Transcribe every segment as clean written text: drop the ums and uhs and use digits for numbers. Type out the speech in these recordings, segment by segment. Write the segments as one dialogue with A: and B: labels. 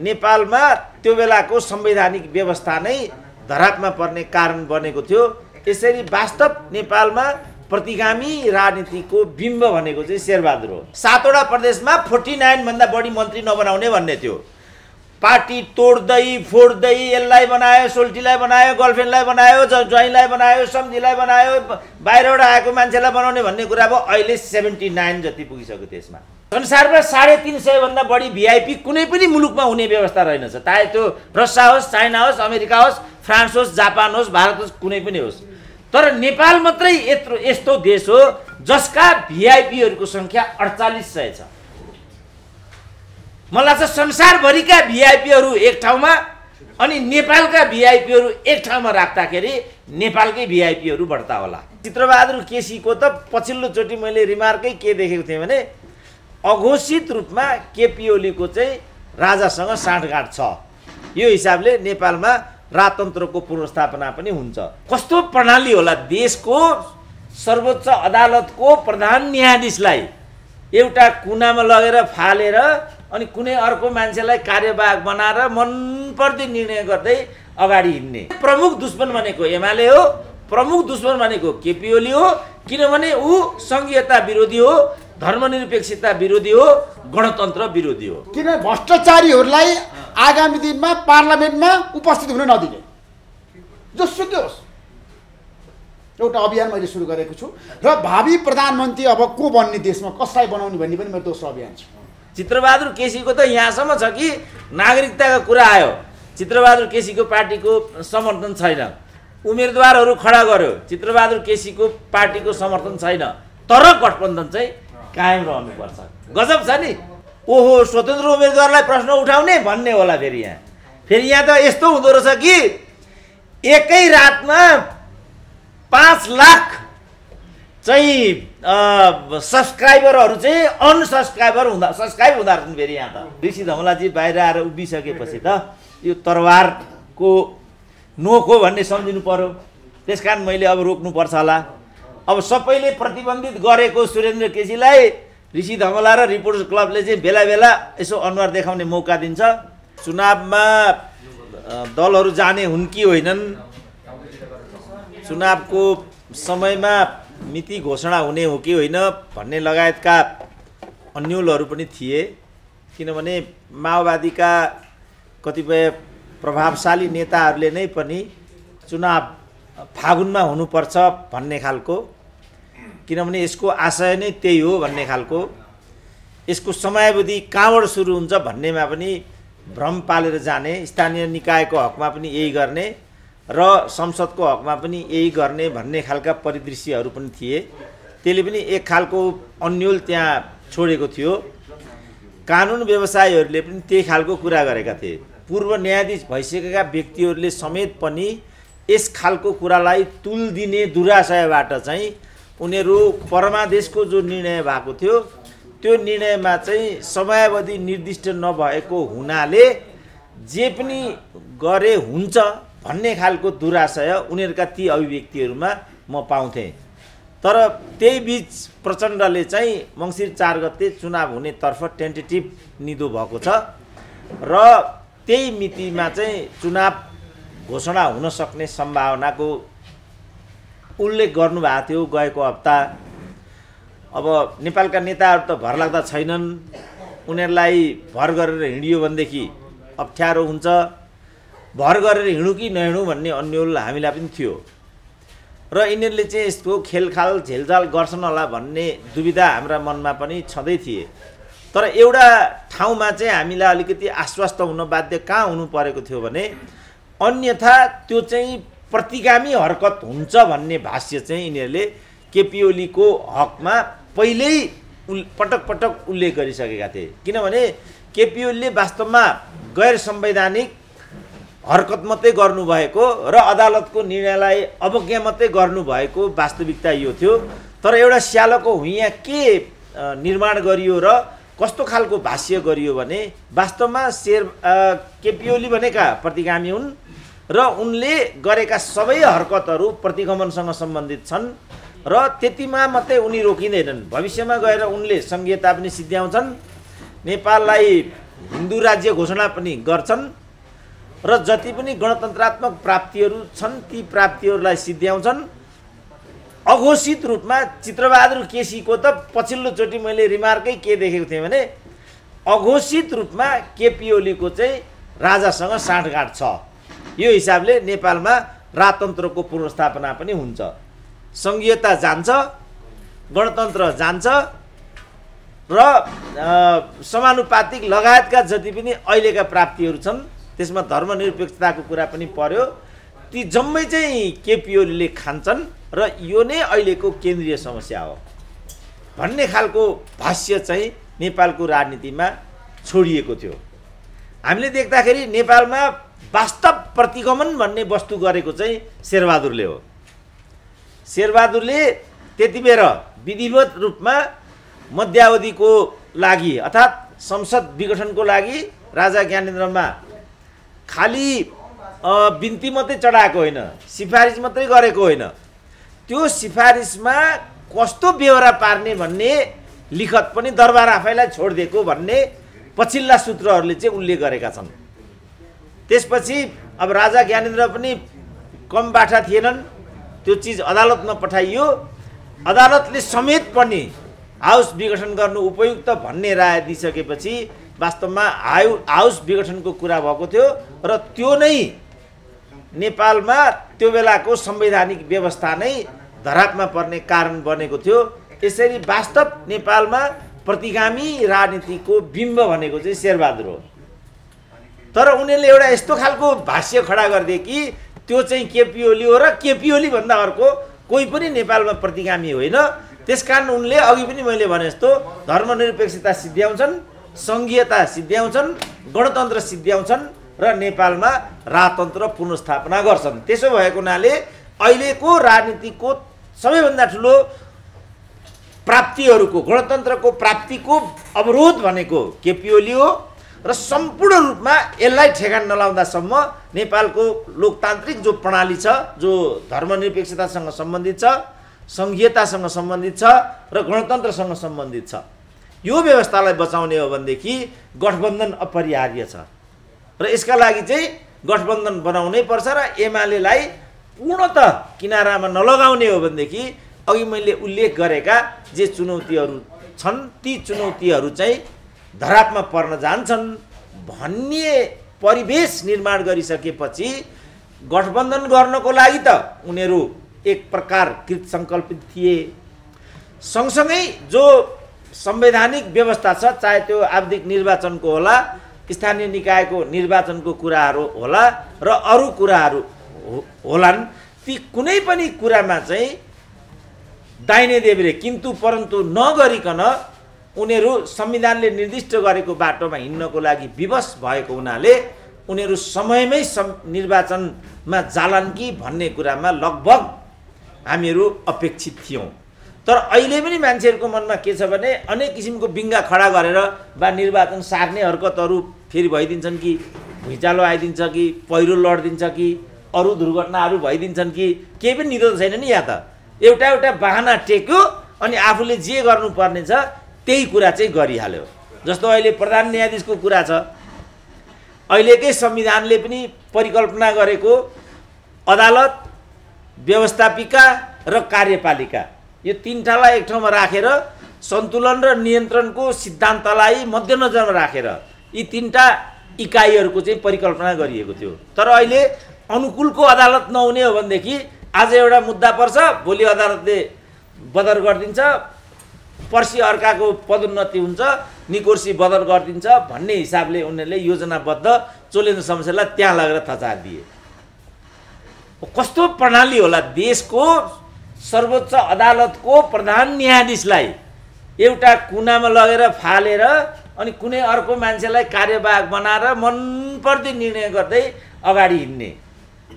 A: नेपालमा त्यो बेलाको संवैधानिक व्यवस्था नै धरापमा पर्ने कारण बनेको थियो। यसरी वास्तव नेपालमा प्रतिगामी राजनीतिको बिम्ब भनेको चाहिँ शेरबहादुर हो। 7 वटा प्रदेशमा 49 भन्दा बढी मन्त्री नबनाउने भन्ने थियो। पार्टी तोड्दै फोड्दै यसलाई बनायो, सोल्टीलाई बनायो, गर्लफ्रेन्डलाई बनायो, ज्वाइँलाई बनायो, सम्झीलाई बनायो, बाहिरबाट आएको मान्छेलाई बनाउने भन्ने कुरा अब अहिले 79 जति पुगिसक्यो। त्यसमा संसारमा 350 भन्दा बढी भिआइपी कुनै पनि मुलुकमा हुने व्यवस्था रहेनछ। चाहे त्यो रसिया होस्, चाइना होस्, अमेरिका होस्, फ्रान्स होस्, जापान होस्, भारत होस्, कुनै पनि होस्। तर नेपाल मात्रै यस्तो देश हो जसका भिआइपीहरूको संख्या 4800 छ। मलाई चाहिँ संसारभरिका भिआइपीहरू एक ठाउँमा अनि नेपालका भिआइपीहरू एक ठाउँमा राख्दाखेरि नेपालकै भिआइपीहरू बढ्ता होला। चित्रबहादुर केसीको त पछिल्लो चोटि मैले रिमार्कै के देखेको थिएँ भने अघोषित रूपमा केपी ओलीको चाहिँ राजासँग साँठगाँठ छ। यो हिसाबले नेपालमा राजतन्त्रको पुनर्स्थापना पनि हुन्छ। कस्तो प्रणाली होला, देशको सर्वोच्च अदालतको प्रधान न्यायाधीशलाई एउटा कुनामा लगेर फालेर अनि कुनै अर्को मान्छेलाई कार्यवाहक बनाएर मनपर्दो निर्णय गर्दै अगाडि हिँड्ने। प्रमुख दुश्मन भनेको एमाले हो, प्रमुख दुश्मन भनेको केपी ओली हो, किनभने ऊ संघीयता विरोधी हो, धर्मनिरपेक्षता विरोधी हो, गणतन्त्र विरोधी हो।
B: किन भ्रष्टाचारीहरूलाई आगामी दिनमा पार्लियामेन्टमा उपस्थित हुन नदिने, जोसुकै होस्, एउटा अभियान मैले सुरु गरेको छु। र भावी प्रधानमन्त्री अब को बन्ने, देशमा कसलाई बनाउने भन्ने पनि मेरो दोस्रो अभियान छ।
A: चित्रबहादुर केसीको त यहाँसम्म छ कि नागरिकताको कुरा आयो, चित्रबहादुर केसीको पार्टीको समर्थन छैन। उम्मेदवारहरू खडा गर्यो, चित्रबहादुर केसीको पार्टीको समर्थन छैन। तर गठबन्धन चाहिँ कायम रहनुपर्छ। गजब छ नि। ओहो, स्वतन्त्र उम्मेदवारलाई प्रश्न उठाउने भन्ने होला। फेरि यहाँ त यस्तो हुँदो रहेछ कि एकै रातमा 5 लाख चाहिँ सब्सक्राइबरहरू चाहिँ सब्सक्राइब हुँदा रहेछन्। फेरि यहाँ त ऋषि धमलाजी बाहिर आएर उभिसकेपछि त यो तरवारको नोक हो भन्ने सम्झिनु पर्यो। त्यसकारण मैले अब रोक्नुपर्छ होला। अब सबैले प्रतिबन्धित गरेको सुरेन्द्र केसीलाई ऋषि धमला र रिपोर्टर्स क्लबले चाहिँ बेला बेला यसो अनुहार देखाउने मौका दिन्छ। चुनावमा दलहरू जाने हुन् कि होइनन्, चुनावको समयमा मिति घोषणा हुने हो कि होइन भन्ने लगायतका अन्यलहरू पनि थिए। किनभने माओवादीका कतिपय प्रभावशाली नेताहरूले नै पनि चुनाव फागुनमा हुनुपर्छ भन्ने खालको, किनभने यसको आशय नै त्यही हो भन्ने खालको, यसको समयावधि कहाँबाट सुरु हुन्छ भन्नेमा पनि भ्रम पालेर जाने, स्थानीय निकायको हकमा पनि यही गर्ने र संसदको हकमा पनि यही गर्ने भन्ने खालका परिदृश्यहरू पनि थिए। त्यसले पनि एक खालको अन्यल त्यहाँ छोडेको थियो। कानुन व्यवसायीहरूले पनि त्यही खालको कुरा गरेका थिए। पूर्व न्यायाधीश भइसकेका व्यक्तिहरूले समेत पनि यस खालको कुरालाई तुल दिने दुराशयबाट चाहिँ उनीहरू परमादेशको जो निर्णय भएको थियो त्यो निर्णयमा चाहिँ समयावधि निर्दिष्ट नभएको हुनाले जे पनि गरे हुन्छ भन्ने खालको दुराशय उनीहरूका ती अभिव्यक्तिहरूमा म पाउँथेँ। तर त्यही बीच प्रचण्डले चाहिँ मङ्सिर 4 गते चुनाव हुनेतर्फ टेन्टेटिभ निदो भएको छ र त्यही मितिमा चाहिँ चुनाव घोषणा हुन सक्ने सम्भावनाको उल्लेख गर्नुभएको थियो गएको हप्ता। अब नेपालका नेताहरू त भरलाग्दा छैनन्, उनीहरूलाई भर गरेर हिँडियो भनेदेखि अप्ठ्यारो हुन्छ। भर गरेर हिँडौँ कि नहिँडौँ भन्ने अन्यल हामीलाई पनि थियो र यिनीहरूले चाहिँ यस्तो खेलखाल झेलझाल गर्छन् होला भन्ने दुविधा हाम्रा मनमा पनि छँदै थिए। तर एउटा ठाउँमा चाहिँ हामीलाई अलिकति आश्वस्त हुन बाध्य कहाँ हुनु परेको थियो भने अन्यथा त्यो चाहिँ प्रतिगामी हरकत हुन्छ भन्ने भाष्य चाहिँ यिनीहरूले केपी ओलीको हकमा पहिल्यै पटक पटक उल्लेख गरिसकेका थिए। किनभने केपी ओलीले वास्तवमा गैर संवैधानिक हरकत मात्रै गर्नुभएको र अदालतको निर्णयलाई अवज्ञा मात्रै गर्नुभएको वास्तविकता यो थियो। तर एउटा स्यालको हुइयाँ के निर्माण गरियो र कस्तो खालको भाष्य गरियो भने वास्तवमा केपी ओली भनेका प्रतिगामी हुन् र उनले गरेका सबै हरकतहरू प्रतिगमनसँग सम्बन्धित छन् र त्यतिमा मात्रै उनी रोकिँदैनन्। भविष्यमा गएर उनले संघीयता पनि सिद्ध्याउँछन्, नेपाललाई हिन्दू राज्य घोषणा पनि गर्छन् र जति पनि गणतन्त्रात्मक प्राप्तिहरू छन् ती प्राप्तिहरूलाई सिद्ध्याउँछन्। अघोषित रूपमा चित्रबहादुर केसीको त पछिल्लोचोटि मैले रिमार्कै के देखेको थिएँ भने अघोषित रूपमा केपी ओलीको चाहिँ राजासँग साँठगाँठ छ। यो हिसाबले नेपालमा राजतन्त्रको पुनर्स्थापना पनि हुन्छ, सङ्घीयता जान्छ, गणतन्त्र जान्छ र समानुपातिक लगायतका जति पनि अहिलेका प्राप्तिहरू छन् त्यसमा धर्मनिरपेक्षताको कुरा पनि पर्यो। ती जम्मै चाहिँ केपी ओलीले खान्छन् र यो नै अहिलेको केन्द्रीय समस्या हो भन्ने खालको भाष्य चाहिँ नेपालको राजनीतिमा छोडिएको थियो। हामीले देख्दाखेरि नेपालमा वास्तव प्रतिगमन भन्ने वस्तु गरेको चाहिँ शेरबहादुरले हो। शेरबहादुरले त्यति बेर विधिवत रूपमा मध्यावधिको लागि अर्थात् संसद विघटनको लागि राजा ज्ञानेन्द्रमा खालि बिन्ती मात्रै चढाएको होइन, सिफारिस मात्रै गरेको होइन, त्यो सिफारिसमा कस्तो बेहोरा पार्ने भन्ने लिखत पनि दरबार आफैलाई छोडिदिएको भन्ने पछिल्ला सूत्रहरूले चाहिँ उल्लेख गरेका छन्। त्यसपछि अब राजा ज्ञानेन्द्र पनि कम बाठा थिएनन्, त्यो चिज अदालतमा पठाइयो। अदालतले समेत पनि हाउस विघटन गर्नु उपयुक्त भन्ने राय दिइसकेपछि वास्तवमा हाउस विघटनको कुरा भएको थियो र त्यो नै नेपालमा त्यो बेलाको संवैधानिक व्यवस्था नै धरापमा पर्ने कारण बनेको थियो। यसरी वास्तव नेपालमा प्रतिगामी राजनीतिको बिम्ब भनेको चाहिँ शेरबहादुर हो। तर उनीहरूले एउटा यस्तो खालको भाष्य खडा गरिदिए कि त्यो चाहिँ केपी ओली हो र केपी ओली भन्दा अर्को कोही पनि नेपालमा प्रतिगामी होइन। त्यसकारण उनले अघि पनि मैले भने जस्तो धर्मनिरपेक्षता सिद्ध्याउँछन्, सङ्घीयता सिद्ध्याउँछन्, गणतन्त्र सिद्ध्याउँछन् र नेपालमा राजतन्त्र पुनर्स्थापना गर्छन्। त्यसो भएको हुनाले अहिलेको राजनीतिको सबैभन्दा ठुलो प्राप्तिहरूको गणतन्त्रको प्राप्तिको अवरोध भनेको केपी ओली हो र सम्पूर्ण रूपमा यसलाई ठेगान नलाउँदासम्म नेपालको लोकतान्त्रिक जो प्रणाली छ, जो धर्मनिरपेक्षतासँग सम्बन्धित छ, सङ्घीयतासँग सम्बन्धित छ र गणतन्त्रसँग सम्बन्धित छ, यो व्यवस्थालाई बचाउने हो भनेदेखि गठबन्धन अपरिहार्य छ र यसका लागि चाहिँ गठबन्धन बनाउनै पर्छ र एमालेलाई पूर्णतः किनारामा नलगाउने हो भनेदेखि अघि मैले उल्लेख गरेका जे चुनौतीहरू छन् ती चुनौतीहरू चाहिँ धरापमा पर्न जान्छन् भन्ने परिवेश निर्माण गरिसकेपछि गठबन्धन गर्नको लागि त उनीहरू एक प्रकार कृत सङ्कल्पित थिए। सँगसँगै जो संवैधानिक व्यवस्था छ, चाहे त्यो आवधिक निर्वाचनको होला, स्थानीय निकायको निर्वाचनको कुराहरू होला र अरू कुराहरू होलान्, ती कुनै पनि कुरामा चाहिँ दाहिने देब्रे किन्तु परन्तु नगरिकन उनीहरू संविधानले निर्दिष्ट गरेको बाटोमा हिँड्नको लागि विवश भएको हुनाले उनीहरू समयमै निर्वाचनमा जालान् कि भन्ने कुरामा लगभग हामीहरू अपेक्षित थियौँ। तर अहिले पनि मान्छेहरूको मनमा के छ भने अनेक किसिमको बिङ्गा खडा गरेर वा निर्वाचन सार्ने हरकतहरू फेरि भइदिन्छन् कि भुइँचालो आइदिन्छ कि पहिरो लडिदिन्छ कि अरू दुर्घटनाहरू भइदिन्छन् कि केही पनि नितो छैन नि। यहाँ त एउटा एउटा बाहना टेक्यो अनि आफूले जे गर्नुपर्ने छ त्यही कुरा चाहिँ गरिहाल्यो। जस्तो अहिले प्रधान न्यायाधीशको कुरा छ, अहिलेकै संविधानले पनि परिकल्पना गरेको अदालत, व्यवस्थापिका र कार्यपालिका यो तीनटालाई एक ठाउँमा राखेर सन्तुलन र नियन्त्रणको सिद्धान्तलाई मध्यनजरमा राखेर यी तीनटा इकाइहरूको चाहिँ परिकल्पना गरिएको थियो। तर अहिले अनुकूलको अदालत नहुने हो भनेदेखि आज एउटा मुद्दा पर्छ, भोलि अदालतले बदर गरिदिन्छ, पर्सि अर्काको पदोन्नति हुन्छ, निकोर्सी बदर गरिदिन्छ भन्ने हिसाबले उनीहरूले योजनाबद्ध चोलेन्द्र शमशेरलाई त्यहाँ लगेर थचारिदिए। कस्तो प्रणाली होला? देशको सर्वोच्च अदालतको प्रधान न्यायाधीशलाई एउटा कुनामा लगेर फालेर अनि कुनै अर्को मान्छेलाई कार्यवाहक बनाएर मनपर्दो निर्णय गर्दै अगाडि हिँड्ने।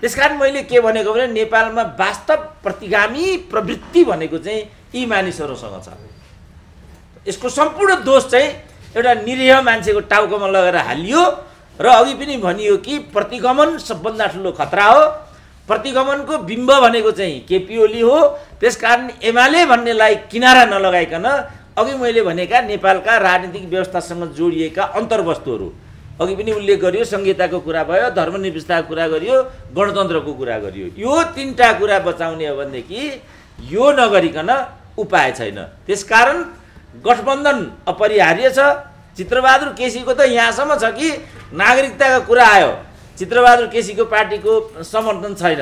A: त्यसकारण मैले के भनेको भने नेपालमा वास्तव प्रतिगामी प्रवृत्ति भनेको चाहिँ यी मानिसहरूसँग छ। यसको सम्पूर्ण दोष चाहिँ एउटा निरीह मान्छेको टाउकोमा लगेर हालियो र अघि पनि भनियो कि प्रतिगमन सबभन्दा ठुलो खतरा हो। प्रतिगमनको बिम्ब भनेको चाहिँ केपी ओली हो। त्यसकारण एमाले भन्नेलाई किनारा नलगाइकन अघि मैले भनेका नेपालका राजनीतिक व्यवस्थासँग जोडिएका अन्तर्वस्तुहरू अघि पनि उल्लेख गरियो, संहिताको कुरा भयो, धर्मनिरपेक्षताको कुरा गरियो, गणतन्त्रको कुरा गरियो। यो तीनटा कुरा बचाउने हो भनेदेखि यो नगरिकन उपाय छैन। त्यसकारण गठबन्धन अपरिहार्य छ। चित्रबहादुर केसीको त यहाँसम्म छ कि नागरिकताको कुरा आयो, चित्रबहादुर केसीको पार्टीको समर्थन छैन।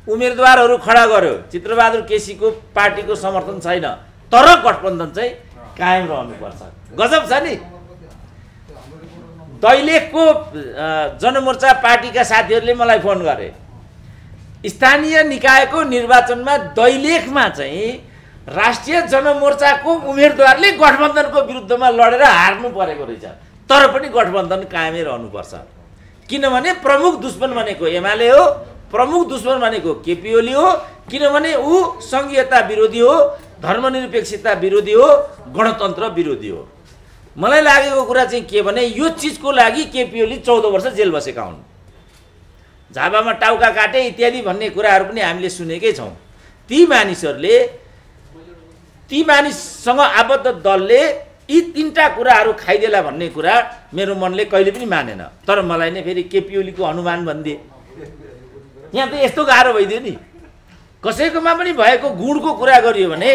A: उम्मेदवारहरू खडा गर्यो, चित्रबहादुर केसीको पार्टीको समर्थन छैन। तर गठबन्धन चाहिँ कायम रहनुपर्छ। गजब छ नि। दैलेखको जनमोर्चा पार्टीका साथीहरूले मलाई फोन गरे, स्थानीय निकायको निर्वाचनमा दैलेखमा चाहिँ राष्ट्रिय जनमोर्चाको उम्मेदवारले गठबन्धनको विरुद्धमा लडेर हार्नु परेको रहेछ। तर पनि गठबन्धन कायमै रहनुपर्छ। किनभने प्रमुख दुश्मन भनेको एमाले हो, प्रमुख दुश्मन भनेको केपी ओली हो। किनभने ऊ संघीयता विरोधी हो, धर्मनिरपेक्षता विरोधी हो, गणतन्त्र विरोधी हो। मलाई लागेको कुरा चाहिँ के भने यो चिजको लागि केपी ओली 14 वर्ष जेल बसेका हुन्। झाबामा टाउका काटे इत्यादि भन्ने कुराहरू पनि हामीले सुनेकै छौँ। ती मानिससँग आबद्ध दलले यी तीनटा कुराहरू खाइदेला भन्ने कुरा मेरो मनले कहिले पनि मानेन। तर मलाई नै फेरि केपी ओलीको अनुमान भनिदिए। यहाँ त यस्तो गाह्रो भइदियो नि। कसैकोमा पनि भएको गुणको कुरा गरियो भने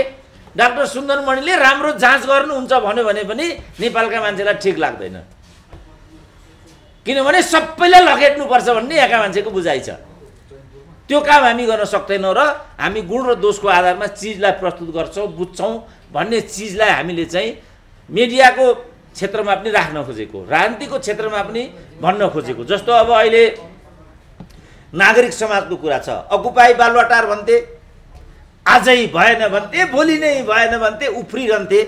A: डाक्टर सुन्दरमणिले राम्रो जाँच गर्नुहुन्छ भन्यो भने पनि नेपालका मान्छेलाई ठिक लाग्दैन। किनभने सबैलाई लखेट्नुपर्छ भन्ने यहाँका मान्छेको बुझाइ छ। त्यो काम हामी गर्न सक्दैनौँ र हामी गुण र दोषको आधारमा चिजलाई प्रस्तुत गर्छौँ, बुझ्छौँ भन्ने चिजलाई हामीले चाहिँ मिडियाको क्षेत्रमा पनि राख्न खोजेको, राजनीतिको क्षेत्रमा पनि भन्न खोजेको। जस्तो अब अहिले नागरिक समाजको कुरा छ। अकुपाई बालुवाटार भन्थे, आजै भएन भन्थे, भोलि नै भएन भन्थे, उफ्रिरहन्थे।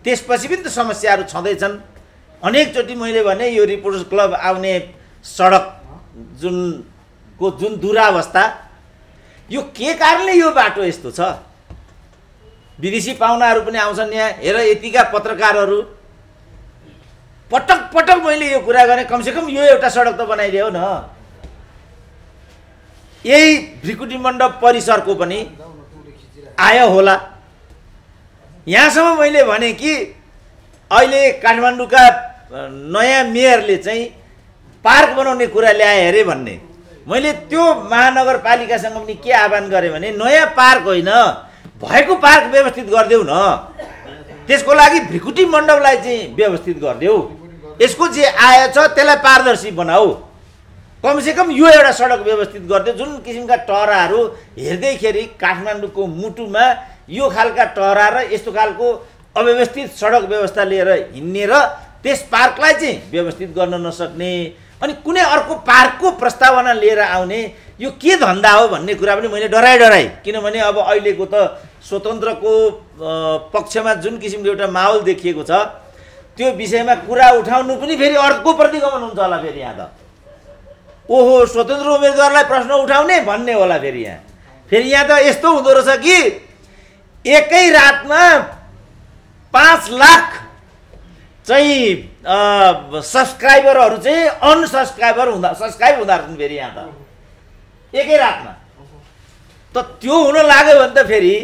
A: त्यसपछि पनि त समस्याहरू छँदैछन्। अनेकचोटि मैले भने यो रिपोर्टर्स क्लब आउने सडक जुन दुरावस्था, यो के कारणले यो बाटो यस्तो छ? विदेशी पाहुनाहरू पनि आउँछन् यहाँ। हेर यतिका पत्रकारहरू पटक पटक मैले यो कुरा गरेँ, कमसेकम यो एउटा सडक त बनाइदियो न। यही भृकुटी मण्डप परिसरको पनि आयो होला। यहाँसम्म मैले भने कि अहिले काठमाडौँका नयाँ मेयरले चाहिँ पार्क बनाउने कुरा ल्याए अरे भन्ने। मैले त्यो महानगरपालिकासँग पनि के आह्वान गरेँ भने नयाँ पार्क होइन, भएको पार्क व्यवस्थित गरिदेऊ न। त्यसको लागि भृकुटी मण्डपलाई चाहिँ व्यवस्थित गरिदेऊ। यसको जे आय छ त्यसलाई पारदर्शी बनाऊ। कमसेकम यो एउटा सडक व्यवस्थित गरिदियो। जुन किसिमका टहराहरू हेर्दैखेरि काठमाडौँको मुटुमा यो खालका टहरा र यस्तो खालको अव्यवस्थित सडक व्यवस्था लिएर हिँड्ने र त्यस पार्कलाई चाहिँ व्यवस्थित गर्न नसक्ने, अनि कुनै अर्को पार्कको प्रस्तावना लिएर आउने, यो के धन्दा हो भन्ने कुरा पनि मैले डराएँ। किनभने अब अहिलेको त स्वतन्त्रको पक्षमा जुन किसिमको एउटा माहौल देखिएको छ, त्यो विषयमा कुरा उठाउनु पनि फेरि अर्को प्रतिगमन हुन्छ होला। फेरि यहाँ त ओहो स्वतन्त्र उम्मेदवारलाई प्रश्न उठाउने भन्ने होला। फेरि यहाँ त यस्तो हुँदो रहेछ कि एकै रातमा 5 लाख चाहिँ सब्सक्राइबरहरू चाहिँ सब्सक्राइब हुँदा रहेछन् फेरि यहाँ त एकै रातमा। त त्यो हुन लाग्यो भने त फेरि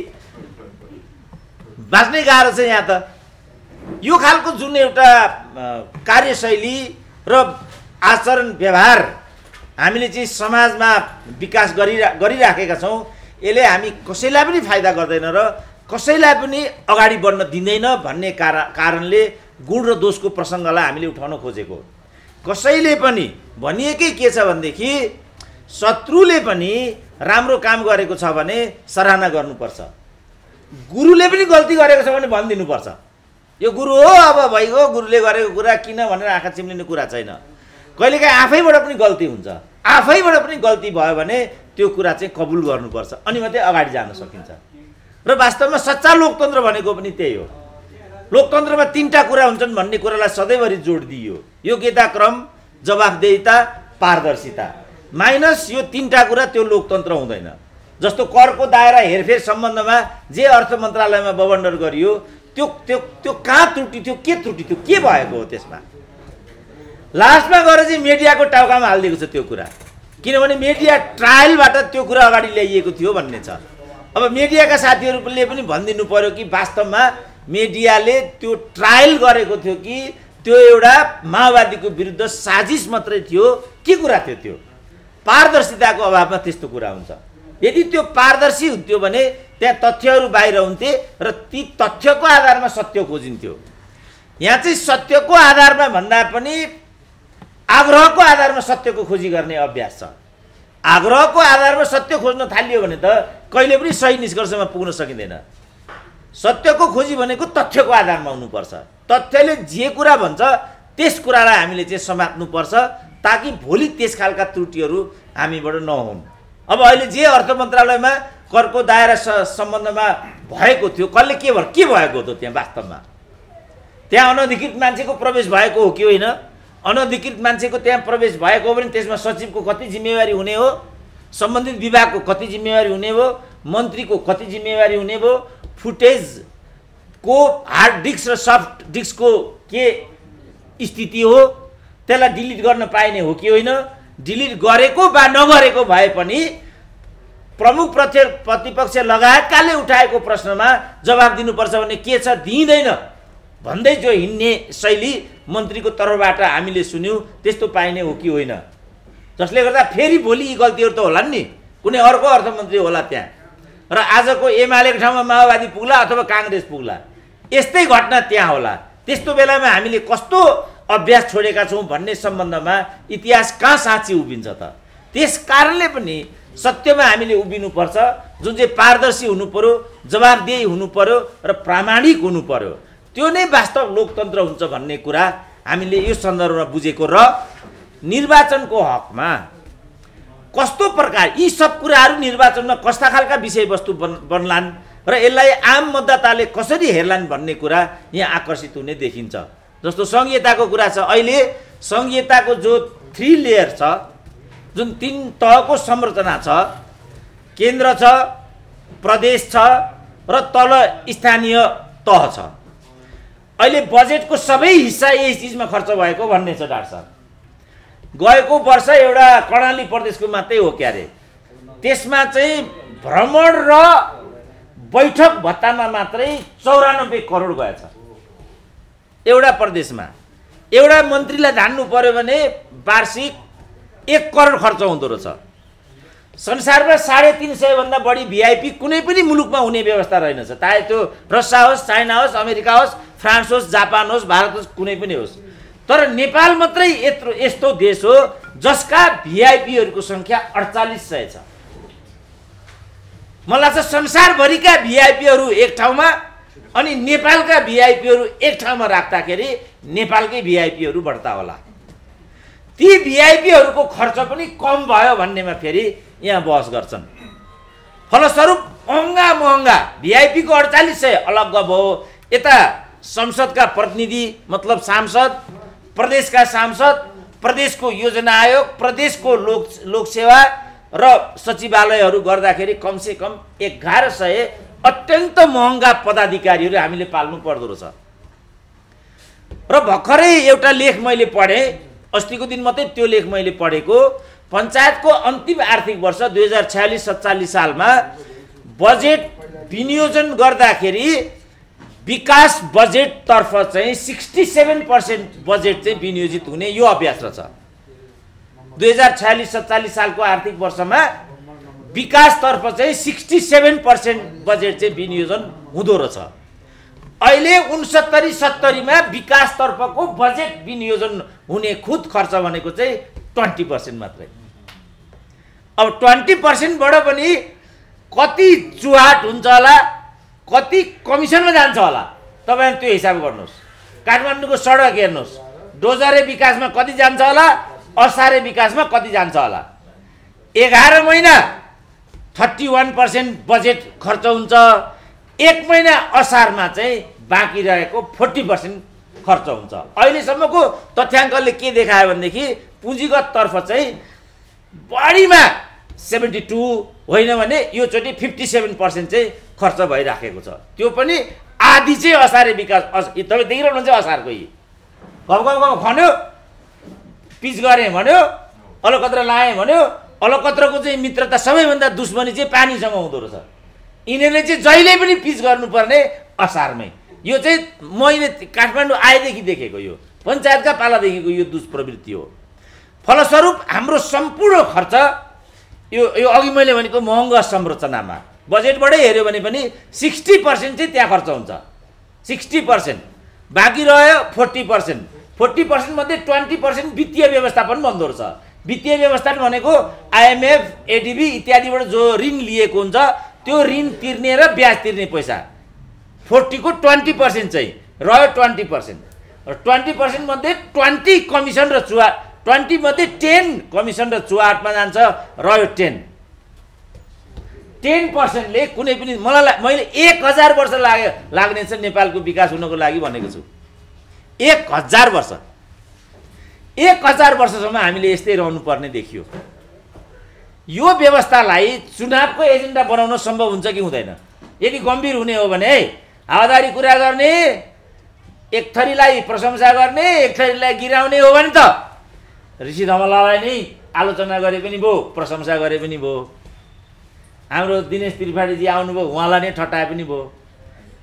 A: बाँच्नै गाह्रो छ यहाँ त। यो खालको जुन एउटा कार्यशैली र आचरण व्यवहार हामीले चाहिँ समाजमा विकास गरिराखेका छौँ, यसले हामी कसैलाई पनि फाइदा गर्दैन र कसैलाई पनि अगाडि बढ्न दिँदैन भन्ने कारणले गुण र दोषको प्रसङ्गलाई हामीले उठाउन खोजेको। कसैले पनि भनिएकै के छ भनेदेखि शत्रुले पनि राम्रो काम गरेको छ भने सराहना गर्नुपर्छ, गुरुले पनि गल्ती गरेको छ भने भनिदिनुपर्छ। यो गुरु हो, अब भइगयो, गुरुले गरेको कुरा किन भनेर आँखा चिम्लिने कुरा छैन। कहिलेकाहीँ आफैबाट पनि गल्ती हुन्छ, आफैबाट पनि गल्ती भयो भने त्यो कुरा चाहिँ कबुल गर्नुपर्छ, अनि मात्रै अगाडि जान सकिन्छ। र वास्तवमा सच्चा लोकतन्त्र भनेको पनि त्यही हो। लोकतन्त्रमा 3टा कुरा हुन्छन् भन्ने कुरालाई सधैँभरि जोड दिइयो। योग्यता क्रम, जवाफदेहिता, पारदर्शिता। माइनस यो 3टा कुरा त्यो लोकतन्त्र हुँदैन। जस्तो करको दायरा हेरफेर सम्बन्धमा जे अर्थ मन्त्रालयमा बवन्डर गरियो, त्यो कहाँ त्रुटि थियो, के त्रुटि थियो, के भएको हो त्यसमा? लास्टमा गएर चाहिँ मिडियाको टाउकामा हालिदिएको छ त्यो कुरा। किनभने मिडिया ट्रायलबाट त्यो कुरा अगाडि ल्याइएको थियो भन्ने छ। अब मिडियाका साथीहरूले पनि भनिदिनु पर्यो कि वास्तवमा मिडियाले त्यो ट्रायल गरेको थियो कि त्यो एउटा माओवादीको विरुद्ध साजिस मात्रै थियो, के कुरा थियो? त्यो पारदर्शिताको अभावमा त्यस्तो कुरा हुन्छ। यदि त्यो पारदर्शी हुन्थ्यो भने त्यहाँ तथ्यहरू बाहिर हुन्थे र ती तथ्यको आधारमा सत्य खोजिन्थ्यो। यहाँ चाहिँ सत्यको आधारमा भन्दा पनि आग्रहको आधारमा सत्यको खोजी गर्ने अभ्यास छ। आग्रहको आधारमा सत्य खोज्न थालियो भने त कहिले पनि सही निष्कर्षमा पुग्न सकिँदैन। सत्यको खोजी भनेको तथ्यको आधारमा हुनुपर्छ। तथ्यले जे कुरा भन्छ त्यस कुरालाई हामीले चाहिँ समात्नुपर्छ ताकि भोलि त्यस खालका त्रुटिहरू हामीबाट नहुन्। अब अहिले जे अर्थ मन्त्रालयमा करको दायरा सम्बन्धमा भएको थियो, कसले के भएको त त्यहाँ वास्तवमा? त्यहाँ अनधिकृत मान्छेको प्रवेश भएको हो कि होइन? अनधिकृत मान्छेको त्यहाँ प्रवेश भएको हो भने त्यसमा सचिवको कति जिम्मेवारी हुने हो? सम्बन्धित विभागको कति जिम्मेवारी हुने हो? मन्त्रीको कति जिम्मेवारी हुने हो? फुटेजको हार्ड डिस्क र सफ्ट डिस्कको के स्थिति हो? त्यसलाई डिलिट गर्न पाइने हो कि होइन? डिलिट गरेको वा नगरेको भए पनि प्रमुख प्रतिपक्ष लगायतकाले उठाएको प्रश्नमा जवाब दिनुपर्छ भने के छ, दिइँदैन भन्दै जो हिँड्ने शैली मन्त्रीको तर्फबाट हामीले सुन्यौँ, त्यस्तो पाइने हो कि होइन? जसले गर्दा फेरि भोलि यी गल्तीहरू त होला नि, कुनै अर्को अर्थमन्त्री होला त्यहाँ र आजको एमालेको ठाउँमा माओवादी पुग्ला अथवा काङ्ग्रेस पुग्ला, यस्तै घटना त्यहाँ होला। त्यस्तो बेलामा हामीले कस्तो अभ्यास छोडेका छौँ भन्ने सम्बन्धमा इतिहास कहाँ साँच्ची उभिन्छ त? त्यस कारणले पनि सत्यमा हामीले उभिनुपर्छ, जुन चाहिँ पारदर्शी हुनु पर्यो, जवाबदेही हुनु पर्यो र प्रामाणिक हुनु पर्यो। त्यो नै वास्तव लोकतन्त्र हुन्छ भन्ने कुरा हामीले यो सन्दर्भमा बुझेको र निर्वाचनको हकमा कस्तो प्रकार यी सब कुराहरू निर्वाचनमा कस्ता खालका विषयवस्तु बन्लान् र यसलाई आम मतदाताले कसरी हेर्लान् भन्ने कुरा यहाँ आकर्षित हुने देखिन्छ। जस्तो सङ्घीयताको कुरा छ, अहिले सङ्घीयताको जो 3 लेयर छ, जुन 3 तहको संरचना छ, केन्द्र छ, प्रदेश छ र तल स्थानीय तह छ। अहिले बजेटको सबै हिस्सा यही चिजमा खर्च भएको भन्ने छ डाक्टर साहब। गएको वर्ष एउटा कर्णाली प्रदेशको मात्रै हो क्यारे, त्यसमा चाहिँ भ्रमण र बैठक भत्तामा मात्रै 94 करोड गएछ एउटा प्रदेशमा। एउटा मन्त्रीलाई धान्नु पर्यो भने वार्षिक 1 करोड खर्च हुँदो रहेछ। संसारमा 350 भन्दा बढी भिआइपी कुनै पनि मुलुकमा हुने व्यवस्था रहेनछ, चाहे त्यो रसिया होस्, चाइना होस्, अमेरिका होस्, फ्रान्स होस्, जापान होस्, भारत होस्, कुनै पनि होस्। तर नेपाल मात्रै यस्तो देश हो जसका भिआइपीहरूको सङ्ख्या 4800 छ। मलाई चाहिँ संसारभरिका भिआइपीहरू एक ठाउँमा अनि नेपालका भिआइपीहरू एक ठाउँमा राख्दाखेरि नेपालकै भिआइपीहरू बढ्ता होला। ती भिआइपीहरूको खर्च पनि कम भयो भन्नेमा फेरि यहाँ बहस गर्छन्। फलस्वरूप महँगा भिआइपीको 4800 अलग भयो। यता संसदका प्रतिनिधि मतलब सांसद, प्रदेशका सांसद, प्रदेशको योजना आयोग, प्रदेशको लोकसेवा र सचिवालयहरू गर्दाखेरि कमसे कम 1100 अत्यन्त महँगा पदाधिकारीहरू हामीले पाल्नु पर्दो रहेछ। र भर्खरै एउटा लेख मैले पढेँ, अस्तिको दिन मात्रै त्यो लेख मैले पढेको, पञ्चायतको अन्तिम आर्थिक वर्ष 2046-47 सालमा बजेट विनियोजन गर्दाखेरि विकास बजेटतर्फ चाहिँ 67% बजेट चाहिँ विनियोजित हुने यो अभ्यास रहेछ। 2046-47 सालको आर्थिक वर्षमा विकासतर्फ चाहिँ 67% बजेट चाहिँ विनियोजन हुँदो रहेछ। अहिले 69-70 मा विकासतर्फको बजेट विनियोजन हुने खुद खर्च भनेको चाहिँ 20% मात्रै। अब 20% बाट पनि कति चुहाट हुन्छ होला, कति कमिसनमा जान्छ होला, तपाईहरु त्यो हिसाब गर्नुहोस्। काठमाडौँको सडक हेर्नुहोस्, डोजरे विकासमा कति जान्छ होला, असारे विकासमा कति जान्छ होला। 11 महिना 31% बजेट खर्च हुन्छ, 1 महिना असारमा चाहिँ बाँकी रहेको 40% खर्च हुन्छ। अहिलेसम्मको तथ्याङ्कले के देखायो भनेदेखि पुँजीगत तर्फ चाहिँ बढीमा 72 होइन भने यो चोटि 57% चाहिँ खर्च भइराखेको छ। त्यो पनि आधी चाहिँ असारे विकास। तपाईँ देखिरहनुहुन्छ असारको यी घम खन्यो, पिच गरेँ भन्यो, अलकत्र लाएँ भन्यो। अलकत्रको चाहिँ मित्रता सबैभन्दा दुश्मनी चाहिँ पानीसँग हुँदो रहेछ। यिनीहरूले चाहिँ जहिले पनि पिच गर्नुपर्ने असारमै। यो चाहिँ मैले काठमाडौँ आएदेखि देखेको, यो पञ्चायतका पालादेखिको यो दुष्प्रवृत्ति हो। फलस्वरूप हाम्रो सम्पूर्ण खर्च यो अघि मैले भनेको महँगो संरचनामा बजेटबाटै हेऱ्यो भने पनि 60% चाहिँ त्यहाँ खर्च हुन्छ, 60%। बाँकी रह्यो 40%। 40% मध्ये 20% वित्तीय व्यवस्थापन बन्दो रहेछ। वित्तीय व्यवस्थापन भनेको IMF, ADB इत्यादिबाट जो ऋण लिएको हुन्छ त्यो ऋण तिर्ने र ब्याज तिर्ने पैसा। 40 को 20% चाहिँ रह्यो 20%। र 20% मध्ये 20 कमिसन र चुहाट, 20 मध्ये 10 कमिसन र चुहाटमा जान्छ, रह्यो 10। 10%ले कुनै पनि मैले 1000 वर्ष लाग्ने छ नेपालको विकास हुनको लागि भनेको छु। 1000 वर्ष, 1000 वर्षसम्म हामीले यस्तै रहनु पर्ने देखियो। यो व्यवस्थालाई चुनावको एजेन्डा बनाउन सम्भव हुन्छ कि हुँदैन? यदि गम्भीर हुने हो भने हावादारी कुरा गर्ने, एक थरीलाई प्रशंसा गर्ने, एक थरीलाई गिराउने हो भने त ऋषि धमलालाई नै आलोचना गरे पनि भयो, प्रशंसा गरे पनि भयो। हाम्रो दिनेश त्रिपाठीजी आउनुभयो, उहाँलाई नै ठट्टाए पनि भयो।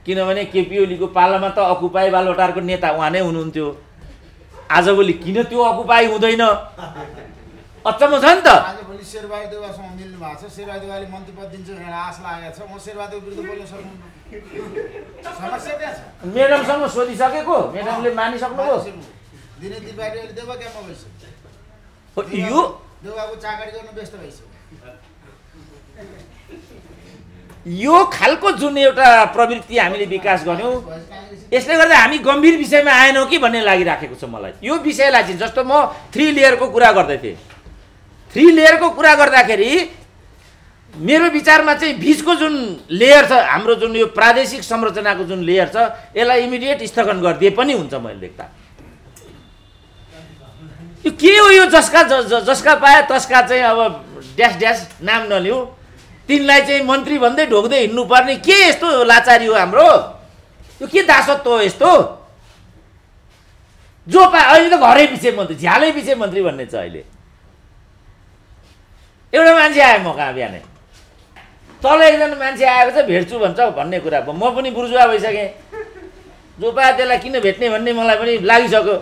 A: किनभने केपी ओलीको पालामा त अकुपाई बालवटारको नेता उहाँ नै हुनुहुन्थ्यो। आजभोलि किन त्यो अकुपाई हुँदैन? अचम्म छ नि त।
C: आजभोलि शेरबहादुर देउवासँग मिल्नु भएको छ, शेरबहादुर देउवाले मन्त्री पद दिन्छ भनेर आश लागेको छ। म शेरबहादुर विरुद्ध बोल्न सक्नुहुन्न, समस्या त्यहाँ छ।
A: म्याडमसँग सोधिसकेको, म्याडमले मानिसक्नुभयो।
C: दिनेश त्रिपाठी अहिले देउवा क्याम्पमा गइसक्यो,
A: यो
C: देउवाको चाकरी गर्न व्यस्त भइसक्यो।
A: यो खालको जुन एउटा प्रवृत्ति हामीले विकास गर्यौँ, यसले गर्दा हामी गम्भीर विषयमा आएनौँ कि भन्ने लागिराखेको छ मलाई। यो विषयलाई चाहिँ जस्तो म 3 लेयरको कुरा गर्दै थिएँ, 3 लेयरको कुरा गर्दाखेरि मेरो विचारमा चाहिँ बिचको जुन लेयर छ, हाम्रो जुन यो प्रादेशिक संरचनाको जुन लेयर छ, यसलाई इमिडिएट स्थगन गरिदिए पनि हुन्छ मैले देख्दा। यो के हो? यो जसका पाए तसका चाहिँ अब ड्यास ड्यास नाम नलिऊ, तिनलाई चाहिँ मन्त्री भन्दै ढोक्दै हिँड्नुपर्ने के यस्तो लाचारी हो हाम्रो? यो के दासत्व हो यस्तो? जो पाए अहिले त घरै पछि मन्त्री, झ्यालै पछि मन्त्री भन्ने छ। अहिले एउटा मान्छे आयो म कहाँ बिहानै, तल एकजना मान्छे आएको छ, भेट्छु भन्छ भन्ने कुरा भयो। म पनि बुर्जुवा भइसकेँ, जो पाए त्यसलाई किन भेट्ने भन्ने मलाई पनि लागिसक्यो।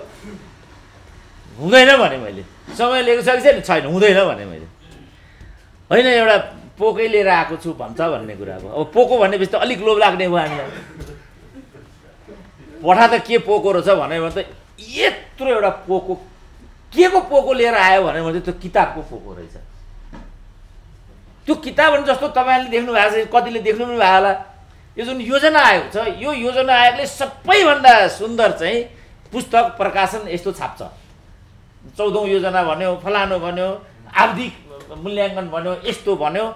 A: हुँदैन भने मैले, समय लिएको छ कि छैन, हुँदैन भने मैले, होइन एउटा पोकै लिएर आएको छु भन्छ भन्ने कुरा हो। अब पोको भनेपछि त अलिक लोभ लाग्ने भयो हामीलाई। पठा त के पोको रहेछ भने त यत्रो एउटा पोको, के को पोको लिएर आयो भने त्यो किताबको पोको रहेछ। त्यो किताब जस्तो तपाईँले देख्नु भएको छ, कतिले देख्नु पनि भयो होला। यो जुन योजना आयोग छ, यो योजना आयोगले सबैभन्दा सुन्दर चाहिँ पुस्तक प्रकाशन यस्तो छाप्छ। 14औं योजना भन्यो, फलानो भन्यो, आवधिक मूल्याङ्कन भन्यो, यस्तो भन्यो।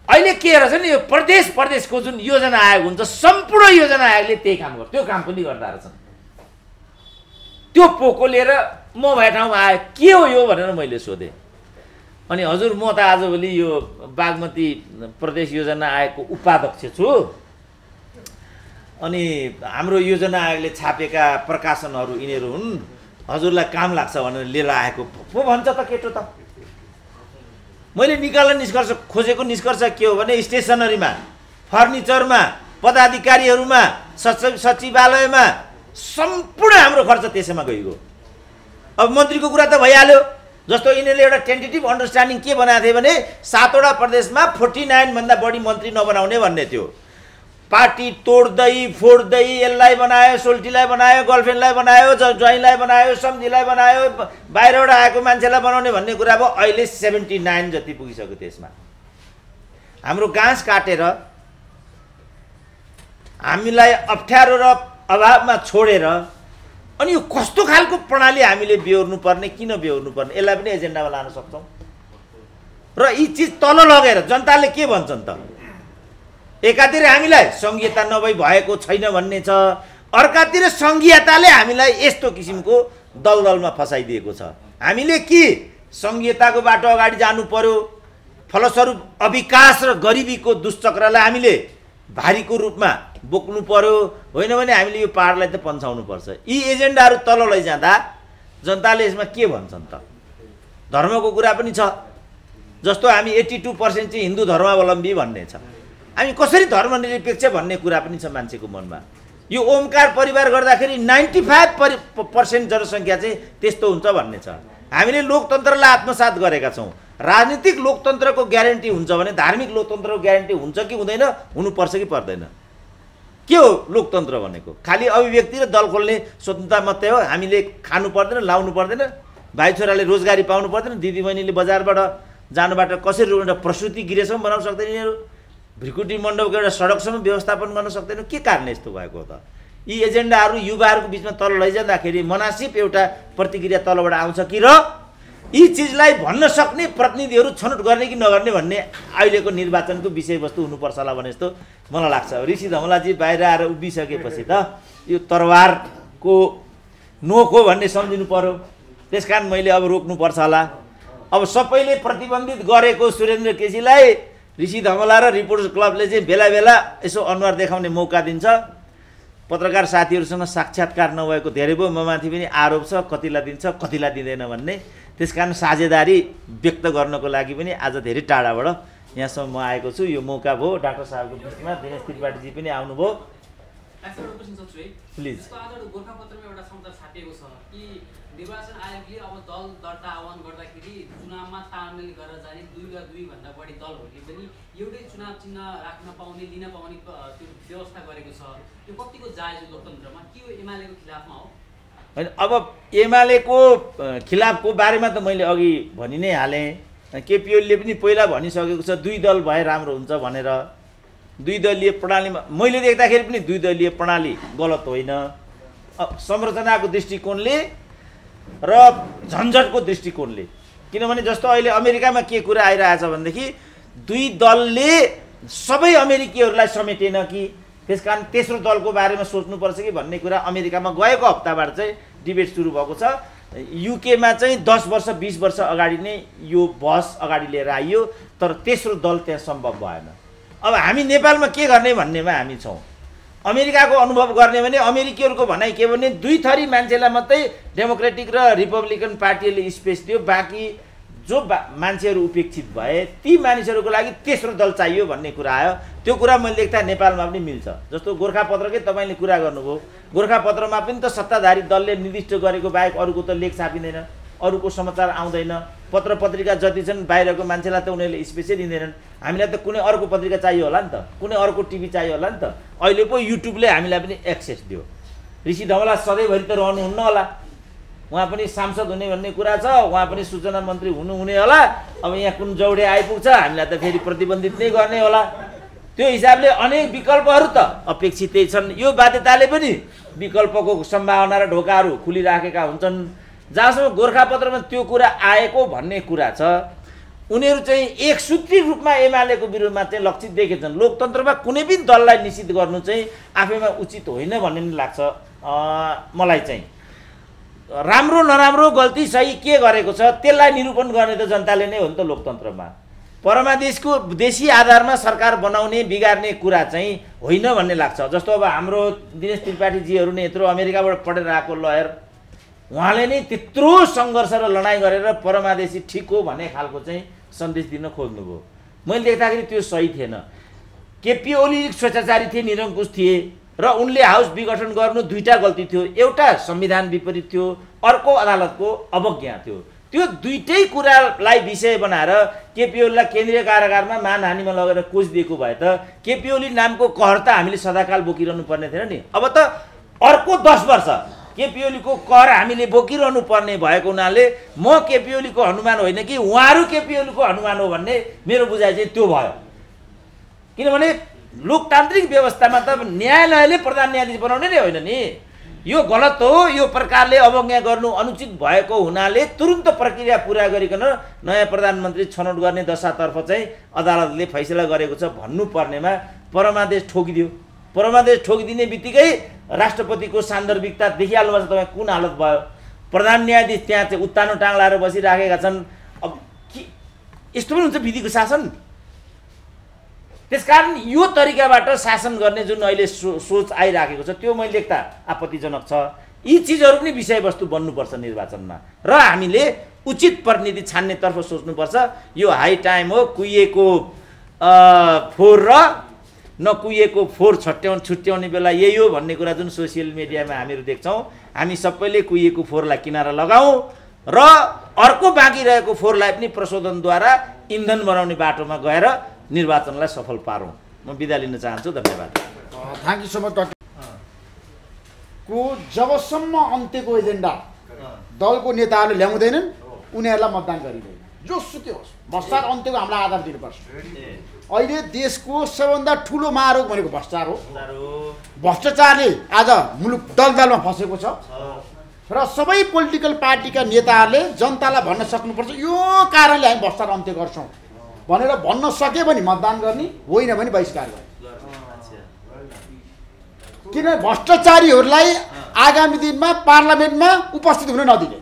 A: अहिले के रहेछ नि, यो प्रदेशको जुन योजना आयोग हुन्छ, सम्पूर्ण योजना आयोगले त्यही काम गर्छ, त्यो काम पनि गर्दा रहेछन्। त्यो पोको लिएर म भए ठाउँमा आएँ, के हो यो भनेर मैले सोधेँ। अनि हजुर म त आजभोलि यो बागमती प्रदेश योजना आयोगको उपाध्यक्ष छु, अनि हाम्रो योजना आयोगले छापेका प्रकाशनहरू यिनीहरू हुन्, हजुरलाई काम लाग्छ भनेर लिएर आएको पो भन्छ त केटो त। मैले निकाल्न निष्कर्ष खोजेको निष्कर्ष के हो भने स्टेसनरीमा, फर्निचरमा, पदाधिकारीहरूमा, सचिवालयमा सम्पूर्ण हाम्रो खर्च त्यसैमा गइगयो। अब मन्त्रीको कुरा त भइहाल्यो। जस्तो यिनीहरूले एउटा टेन्टेटिभ अन्डरस्ट्यान्डिङ के बनाएको थियो भने 7 वटा प्रदेशमा 49 भन्दा बढी मन्त्री नबनाउने भन्ने थियो। पार्टी तोड्दै फोड्दै यसलाई बनायो, सोल्टीलाई बनायो, गर्लफ्रेन्डलाई बनायो, ज्वाइँलाई बनायो, सम्झीलाई बनायो, बाहिरबाट आएको मान्छेलाई बनाउने भन्ने कुरा भयो। अहिले 79 जति पुगिसक्यो। त्यसमा हाम्रो गाँस काटेर हामीलाई अप्ठ्यारो र अभावमा छोडेर, अनि यो कस्तो खालको प्रणाली हामीले बेहोर्नु पर्ने, किन बेहोर्नु पर्ने, यसलाई पनि एजेन्डामा लान सक्छौँ। र यी चिज तल लगेर जनताले के भन्छन् त? एकातिर हामीलाई सङ्घीयता नभई भएको छैन भन्ने छ, अर्कातिर सङ्घीयताले हामीलाई यस्तो किसिमको दलदलमा फसाइदिएको छ। हामीले के सङ्घीयताको बाटो अगाडि जानु पर्यो, फलस्वरूप अविकास र गरिबीको दुश्चक्रलाई हामीले भारीको रूपमा बोक्नु पर्यो, होइन भने हामीले यो पहाडलाई त पन्छाउनु पर्छ। यी एजेन्डाहरू तल लैजाँदा जनताले यसमा के भन्छन् त? धर्मको कुरा पनि छ। जस्तो हामी 82% चाहिँ हिन्दू धर्मावलम्बी भन्ने छ, हामी कसरी धर्मनिरपेक्ष भन्ने कुरा पनि छ मान्छेको मनमा। यो ओमकार परिवार गर्दाखेरि 95% जनसङ्ख्या चाहिँ त्यस्तो हुन्छ भन्ने छ। हामीले लोकतन्त्रलाई आत्मसात गरेका छौँ। राजनीतिक लोकतन्त्रको ग्यारेन्टी हुन्छ भने धार्मिक लोकतन्त्रको ग्यारेन्टी हुन्छ कि हुँदैन, हुनुपर्छ कि पर्दैन? के हो लोकतन्त्र भनेको? खालि अभिव्यक्ति र दल खोल्ने स्वतन्त्रता मात्रै हो? हामीले खानु पर्दैन, लाउनु पर्दैन, भाइ छोराले रोजगारी पाउनु पर्दैन, दिदीबहिनीले बजारबाट जानुबाट कसरी एउटा प्रसुति गृहसम्म बनाउन सक्दैन, यिनीहरू भ्रिकुटी मण्डपको एउटा सडकसम्म व्यवस्थापन गर्न सक्दैन? के कारण यस्तो भएको त? यी एजेन्डाहरू युवाहरूको बिचमा तल लैजाँदाखेरि मनासिब एउटा प्रतिक्रिया तलबाट आउँछ कि र यी चिजलाई भन्न सक्ने प्रतिनिधिहरू छनौट गर्ने कि नगर्ने भन्ने अहिलेको निर्वाचनको विषयवस्तु हुनुपर्छ होला भने जस्तो मलाई लाग्छ। ऋषि धमलाजी बाहिर आएर उभिसकेपछि त यो तरवारको नोक हो भन्ने सम्झिनु पर्यो। त्यस कारण मैले अब रोक्नुपर्छ होला। अब सबैले प्रतिबन्धित गरेको सुरेन्द्र केसीलाई ऋषि धमला र रिपोर्टर्स क्लबले चाहिँ बेला बेला यसो अनुहार देखाउने मौका दिन्छ। पत्रकार साथीहरूसँग साक्षात्कार नभएको धेरै भयो, ममाथि पनि आरोप छ, कतिलाई दिन्छ कतिलाई दिँदैन भन्ने। त्यसकारण साझेदारी व्यक्त गर्नको लागि पनि आज धेरै टाढाबाट यहाँसम्म म आएको छु। यो मौका भयो। डाक्टर साहबको बिचमा दिनेश त्रिपाठीजी पनि आउनुभयो। प्लिज।
D: गोरखापत्रमा एउटा समाचार छापिएको छ कि निर्वाचन आयोगले अब दल दर्ता आह्वान गर्दाखेरि चुनावमा तालमेल गरेर जाने 2 वा 2 भन्दा बढी दलहरूले पनि एउटै चुनाव चिन्ह राख्न पाउने, लिन पाउने त्यो व्यवस्था गरेको छ। त्यो कतिको जायज लोकतन्त्रमा? के हो एमालेको खिलाफमा हो?
A: होइन, अब एमालेको खिलाफको बारेमा त मैले अघि भनि नै हालेँ। केपी ओलीले पनि पहिला भनिसकेको छ 2 दल भए राम्रो हुन्छ भनेर। 2 दलीय प्रणालीमा मैले देख्दाखेरि पनि 2 दलीय प्रणाली गलत होइन। संरचनाको दृष्टिकोणले र झन्झटको दृष्टिकोणले, किनभने जस्तो अहिले अमेरिकामा के कुरा आइरहेछ भनेदेखि 2 दलले सबै अमेरिकीहरूलाई समेटेन कि, त्यसकारण तेस्रो दलको बारेमा सोच्नुपर्छ कि भन्ने कुरा अमेरिकामा गएको हप्ताबाट चाहिँ डिबेट सुरु भएको छ। युकेमा चाहिँ 10 वर्ष 20 वर्ष अगाडि नै यो बहस अगाडि लिएर आइयो, तर तेस्रो दल त्यहाँ सम्भव भएन। अब हामी नेपालमा के गर्ने भन्नेमा हामी छौँ। अमेरिकाको अनुभव गर्ने भने अमेरिकीहरूको भनाइ के भने 2 थरी मान्छेलाई मात्रै डेमोक्रेटिक र रिपब्लिकन पार्टीले स्पेस दियो, बाँकी जो मान्छेहरू उपेक्षित भए ती मानिसहरूको लागि तेस्रो दल चाहियो भन्ने कुरा आयो। त्यो कुरा मैले देख्दा नेपालमा पनि मिल्छ। जस्तो गोरखापत्रकै तपाईँले कुरा गर्नुभयो, गोरखापत्रमा पनि त सत्ताधारी दलले निर्दिष्ट गरेको बाहेक अरूको त लेख छापिँदैन, अरूको समाचार आउँदैन। पत्र पत्रिका जति छन् बाहिरको मान्छेलाई त उनीहरूले स्पेसै दिँदैनन्। हामीलाई त कुनै अर्को पत्रिका चाहियो होला नि त, कुनै अर्को टिभी चाहियो होला नि त। अहिले पो युट्युबले हामीलाई पनि एक्सेस दियो। ऋषि धमला सधैँभरि त रहनुहुन्न होला, उहाँ पनि सांसद हुने भन्ने कुरा छ, उहाँ पनि सूचना मन्त्री हुने होला। अब यहाँ कुन जौडे आइपुग्छ हामीलाई त फेरि प्रतिबन्धित नै गर्ने होला। त्यो हिसाबले अनेक विकल्पहरू त अपेक्षितै छन्। यो बाध्यताले पनि विकल्पको सम्भावना र ढोकाहरू खुलिराखेका हुन्छन्। जहाँसम्म गोरखापत्रमा त्यो कुरा आएको भन्ने कुरा छ, उनीहरू चाहिँ एकसूत्री रूपमा एमालेको विरुद्धमा चाहिँ लक्षित देखेछन्। लोकतन्त्रमा कुनै पनि दललाई निषिद्ध गर्नु चाहिँ आफैमा उचित होइन भन्ने नि लाग्छ मलाई चाहिँ। राम्रो नराम्रो गल्ती सही के गरेको छ त्यसलाई निरूपण गर्ने त जनताले नै हो नि त लोकतन्त्रमा। परमादेशको देशी आधारमा सरकार बनाउने बिगार्ने कुरा चाहिँ होइन भन्ने लाग्छ। जस्तो अब हाम्रो दिनेश त्रिपाठीजीहरू नै यत्रो अमेरिकाबाट पढेर आएको लयर, उहाँले नै त्यत्रो सङ्घर्ष र लडाइँ गरेर परमादेशी ठिक हो भन्ने खालको चाहिँ सन्देश दिन खोज्नुभयो। मैले देख्दाखेरि त्यो सही थिएन। केपी ओली स्वेच्छाचारी थिए, निरङ्कुश थिए र उनले हाउस विघटन गर्नु 2टा गल्ती थियो। एउटा संविधान विपरीत थियो, अर्को अदालतको अवज्ञा थियो। त्यो 2टै कुरालाई विषय बनाएर केपी ओलीलाई केन्द्रीय कारागारमा मानहानिमा लगेर कोष दिएको भए त केपी ओली नामको कहर त हामीले सदाकाल बोकिरहनु पर्ने थिएन नि। अब त अर्को 10 वर्ष केपी ओलीको कहर हामीले बोकिरहनु पर्ने भएको हुनाले म केपी ओलीको हनुमान होइन कि उहाँहरू केपी ओलीको हनुमान हो भन्ने मेरो बुझाइ चाहिँ त्यो भयो। किनभने लोकतान्त्रिक व्यवस्थामा त न्यायालयले प्रधान न्यायाधीश बनाउने नै होइन नि। यो गलत हो, यो प्रकारले अवज्ञा गर्नु अनुचित भएको हुनाले तुरुन्त प्रक्रिया पुरा गरिकन नयाँ प्रधानमन्त्री छनौट गर्ने दशातर्फ चाहिँ अदालतले फैसला गरेको छ भन्नुपर्नेमा परमादेश ठोकिदियो। परमादेश ठोकिदिने बित्तिकै राष्ट्रपतिको सान्दर्भिकता देखिहाल्नु भएको छ तपाईँ कुन हालत भयो। प्रधान न्यायाधीश त्यहाँ चाहिँ उत्तानो टाङ लाएर बसिराखेका छन्। अब के यस्तो पनि हुन्छ विधिको शासन? त्यसकारण यो तरिकाबाट शासन गर्ने जुन अहिले सोच आइराखेको छ त्यो मैले देख्दा आपत्तिजनक छ। यी चिजहरू पनि विषयवस्तु बन्नुपर्छ निर्वाचनमा र हामीले उचित प्रतिनिधि छान्नेतर्फ सोच्नुपर्छ। यो हाई टाइम हो। कुहिएको फोहोर र नकुहिएको फोहोर छुट्याउने बेला यही हो भन्ने कुरा जुन सोसियल मिडियामा हामीहरू देख्छौँ, हामी सबैले कुहिएको फोहोरलाई किनारा लगाऊँ र अर्को बाँकी रहेको फोहोरलाई पनि प्रशोधनद्वारा इन्धन बनाउने बाटोमा गएर निर्वाचनलाई सफल पारौँ। म बिदा लिन चाहन्छु। धन्यवाद।
B: Thank you so much doctor को जबसम्म अन्त्यको एजेन्डा दलको नेताहरूले ल्याउँदैनन् उनीहरूलाई मतदान गरिँदैन। जोसुकै होस् भ्रष्टाचार अन्त्यको हामीलाई आधार दिनुपर्छ। अहिले देशको सबभन्दा ठुलो महारोग भनेको भ्रष्टाचार हो। भ्रष्टाचारले आज मुलुक दलदलमा फसेको छ र सबै पोलिटिकल पार्टीका नेताहरूले जनतालाई भन्न सक्नुपर्छ यो कारणले हामी भ्रष्टाचार अन्त्य गर्छौँ भनेर भन्न सके भने मतदान गर्ने, होइन भने बहिष्कार गर्ने। किन भ्रष्टाचारीहरूलाई आगामी दिनमा पार्लियामेन्टमा उपस्थित हुन नदिने।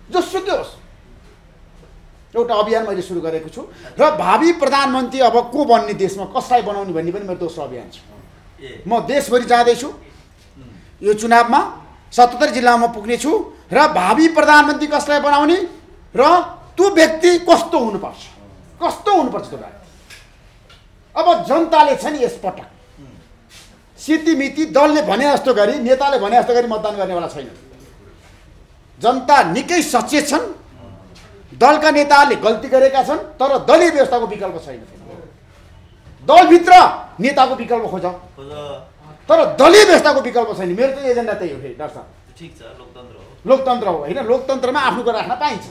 B: जोसुकै होस् एउटा अभियान मैले सुरु गरेको छु र भावी प्रधानमन्त्री अब को बन्ने, देशमा कसलाई बनाउने भन्ने पनि मेरो दोस्रो अभियान छ। म देशभरि जाँदैछु, यो चुनावमा 77 जिल्लामा पुग्नेछु र भावी प्रधानमन्त्री कसलाई बनाउने र त्यो व्यक्ति कस्तो हुनुपर्छ त्यो व्यक्ति। अब जनताले छ नि यसपटक सिद्धिमिति दलले भने जस्तो गरी, नेताले भने जस्तो गरी मतदान गर्नेवाला छैन। जनता निकै सचेत छन्। दलका नेताहरूले गल्ती गरेका छन् तर दलीय व्यवस्थाको विकल्प छैन। दलभित्र नेताको विकल्प खोज तर दलीय व्यवस्थाको विकल्प छैन। मेरो त एजेन्डा त्यही हो। फेरि डाक्टर साहब
A: ठिक छ, लोकतन्त्र हो
B: होइन, लोकतन्त्रमा आफ्नो कुरा राख्न पाइन्छ।